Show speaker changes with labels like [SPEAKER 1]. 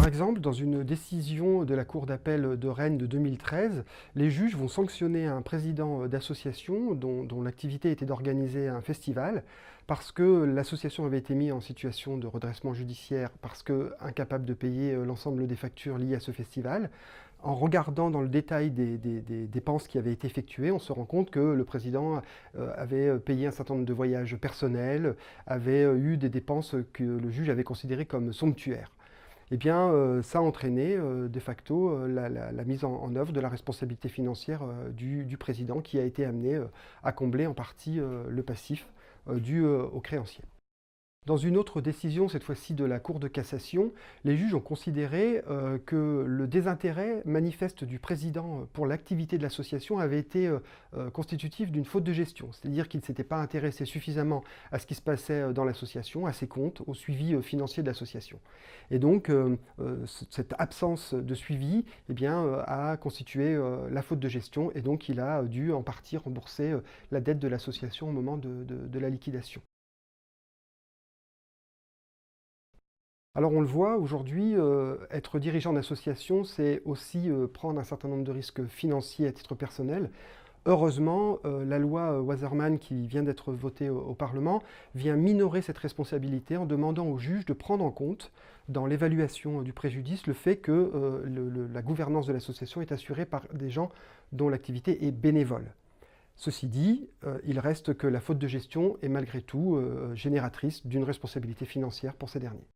[SPEAKER 1] Par exemple, dans une décision de la Cour d'appel de Rennes de 2013, les juges vont sanctionner un président d'association dont l'activité était d'organiser un festival parce que l'association avait été mise en situation de redressement judiciaire parce qu'incapable de payer l'ensemble des factures liées à ce festival. En regardant dans le détail des dépenses qui avaient été effectuées, on se rend compte que le président avait payé un certain nombre de voyages personnels, avait eu des dépenses que le juge avait considérées comme somptuaires. Eh bien, ça a entraîné de facto la mise en œuvre de la responsabilité financière du président qui a été amené à combler en partie le passif dû aux créanciers. Dans une autre décision, cette fois-ci de la Cour de cassation, les juges ont considéré que le désintérêt manifeste du président pour l'activité de l'association avait été constitutif d'une faute de gestion, c'est-à-dire qu'il ne s'était pas intéressé suffisamment à ce qui se passait dans l'association, à ses comptes, au suivi financier de l'association. Et donc, cette absence de suivi eh bien, a constitué la faute de gestion, et donc il a dû en partie rembourser la dette de l'association au moment de la liquidation. Alors on le voit aujourd'hui, être dirigeant d'association, c'est aussi prendre un certain nombre de risques financiers à titre personnel. Heureusement, la loi Wasserman qui vient d'être votée au Parlement vient minorer cette responsabilité en demandant aux juges de prendre en compte dans l'évaluation du préjudice le fait que la gouvernance de l'association est assurée par des gens dont l'activité est bénévole. Ceci dit, il reste que la faute de gestion est malgré tout génératrice d'une responsabilité financière pour ces derniers.